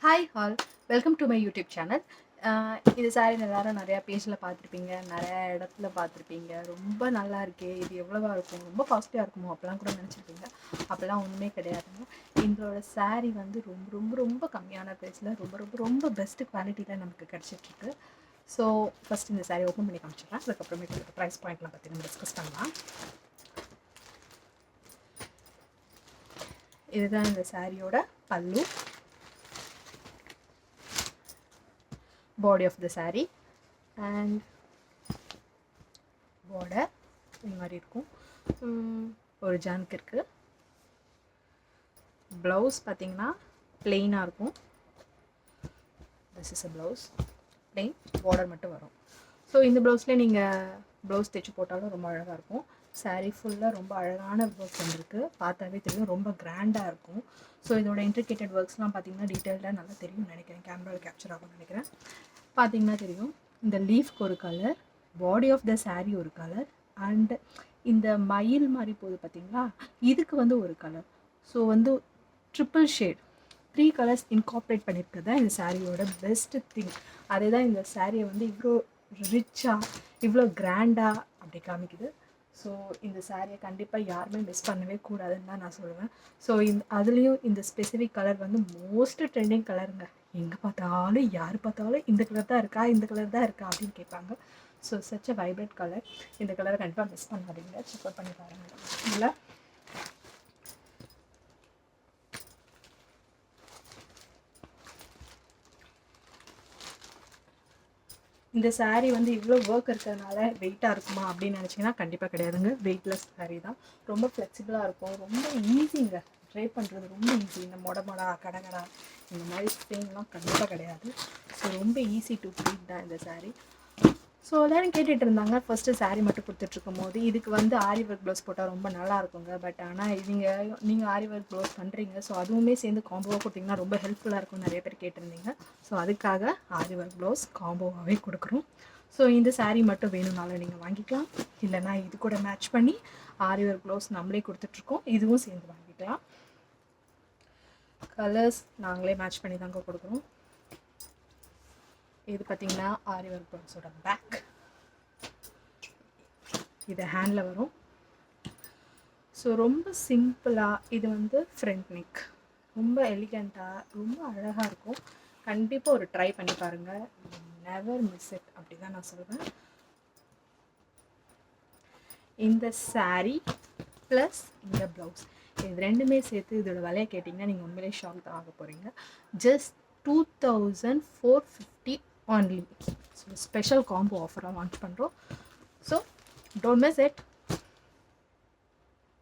Hi hall, welcome to my YouTube channel. இது sorry எல்லாரும் நிறையா பேஜில் பார்த்துருப்பீங்க, நிறையா இடத்துல பார்த்துருப்பீங்க. ரொம்ப நல்லா இருக்கே, இது எவ்வளோவா இருக்கும், ரொம்ப காஸ்ட்லியாக இருக்குமோ அப்படிலாம் கூட நினச்சிருப்பீங்க. அப்படிலாம் ஒன்றுமே கிடையாதுங்க. எங்களோட சாரீ வந்து ரொம்ப ரொம்ப ரொம்ப கம்மியான ப்ரைஸில் ரொம்ப ரொம்ப ரொம்ப பெஸ்ட்டு குவாலிட்டியில் நமக்கு கிடச்சிட்ருக்கு. ஸோ ஃபஸ்ட் இந்த சாரீ ஓப்பன் பண்ணி காமிச்சிடுறேன். அதுக்கப்புறமேட்டு ப்ரைஸ் பாயிண்ட்லாம் பற்றி நம்ம டிஸ்கஸ் பண்ணலாம். இதுதான் இந்த சாரியோட பல்லு, body of the saree and border இந்த மாதிரி இருக்கும். ஒரு ஜான்க் இருக்குது. ப்ளவுஸ் பார்த்தீங்கன்னா பிளெயினாக இருக்கும். This is a blouse, plain, border மட்டும் வரும். ஸோ இந்த ப்ளவுஸில் நீங்கள் ப்ளவுஸ் தைச்சி போட்டாலும் ரொம்ப அழகாக இருக்கும். சாரீ ஃபுல்லாக ரொம்ப அழகான ஒர்க் வந்துருக்கு. பார்த்தாவே தெரியும், ரொம்ப கிராண்டாக இருக்கும். ஸோ இதோட இன்ட்ரிகேட்டட் ஒர்க்ஸ்லாம் பார்த்தீங்கன்னா டீட்டெயில்டாக நல்லா தெரியும்னு நினைக்கிறேன். கேமராவில் கேப்சர் ஆகும்னு நினைக்கிறேன். பார்த்தீங்கன்னா தெரியும், இந்த லீஃப்க்கு ஒரு colour, body of the sari ஒரு கலர், அண்ட் இந்த மயில் மாதிரி போகுது பார்த்தீங்களா, இதுக்கு வந்து ஒரு கலர். ஸோ வந்து ட்ரிப்பிள் ஷேட், 3 கலர்ஸ் இன்கார்ப்ரேட் பண்ணியிருக்கிறது தான் இந்த சாரியோட பெஸ்ட் திங். அதே தான் இந்த சாரியை வந்து இவ்வளோ ரிச்சாக, இவ்வளோ கிராண்டாக அப்படி காமிக்குது. ஸோ இந்த சாரியை கண்டிப்பாக யாருமே மிஸ் பண்ணவே கூடாதுன்னு தான் நான் சொல்லுவேன். ஸோ அதுலேயும் இந்த ஸ்பெசிஃபிக் கலர் வந்து மோஸ்ட் ட்ரெண்டிங் கலருங்க. எங்கே பார்த்தாலும் யார் பார்த்தாலும் இந்த கலர் தான் இருக்கா, இந்த கலர் தான் இருக்கா அப்படின்னு கேட்பாங்க. So such a vibrant colour. இந்த கலரை கண்டிப்பாக மிஸ் பண்ணாதீங்க, செக் அவுட் பண்ணி பாருங்கள். இல்லை இந்த சாரீ வந்து இவ்வளோ ஒர்க் இருக்கிறதுனால வெயிட்டாக இருக்குமா அப்படின்னு நினச்சிங்கன்னா கண்டிப்பாக கிடையாதுங்க. வெயிட்லெஸ் சாரீ தான். ரொம்ப ஃப்ளெக்சிபிளாக இருக்கும், ரொம்ப ஈஸிங்க. ட்ரை பண்ணுறது ரொம்ப ஈஸி. இந்த மொடா கடகடா இந்த மாதிரி ஸ்ட்ரெயின்லாம் கண்டிப்பாக கிடையாது. ஸோ ரொம்ப ஈஸி டு ப்ளீட் தான் இந்த சாரீ. ஸோ எல்லோரும் கேட்டுகிட்டு இருந்தாங்க, ஃபஸ்ட்டு சாரீ மட்டும் கொடுத்துட்ருக்கும் போது இதுக்கு வந்து ஆரி ஒர்க் ப்ளவுஸ் போட்டால் ரொம்ப நல்லா இருக்குங்க. பட் ஆனால் நீங்கள் ஆரி ஒர்க் ப்ளவுஸ் பண்ணுறீங்க, ஸோ அதுவுமே சேர்ந்து காம்போவாக கொடுத்தீங்கன்னா ரொம்ப ஹெல்ப்ஃபுல்லாக இருக்கும்னு நிறைய பேர் கேட்டிருந்தீங்க. ஸோ அதுக்காக ஆரி ஒர்க் ப்ளவுஸ் காம்போவாகவே கொடுக்குறோம். ஸோ இந்த சாரீ மட்டும் வேணும்னாலும் நீங்கள் வாங்கிக்கலாம், இல்லைனா இது கூட மேட்ச் பண்ணி ஆரி ஒர்க் ப்ளவுஸ் நம்மளே கொடுத்துட்ருக்கோம், இதுவும் சேர்ந்து வாங்கிக்கலாம். கலர்ஸ் நாங்களே மேட்ச் பண்ணி தாங்க கொடுக்குறோம். இது பார்த்திங்கன்னா ஆரி ஒர்க் ப்ளவுஸோட பேக், இது ஹேண்டில் வரும். ஸோ ரொம்ப சிம்பிளாக, இது வந்து ஃப்ரண்ட் நெக், ரொம்ப எலிகண்ட்டாக ரொம்ப அழகாக இருக்கும். கண்டிப்பாக ஒரு ட்ரை பண்ணி பாருங்கள், நெவர் மிஸ் இட் அப்படி தான் நான் சொல்லுவேன். இந்த சாரீ ப்ளஸ் இந்த ப்ளவுஸ், இது ரெண்டுமே சேர்த்து இதோட விலையை கேட்டிங்கன்னா நீங்கள் உண்மையிலே ஷாக் தான் ஆக போகிறீங்க. Just 2450 only. So special combo ஆஃபராக லான்ச் பண்ணுறோம். So don't miss it.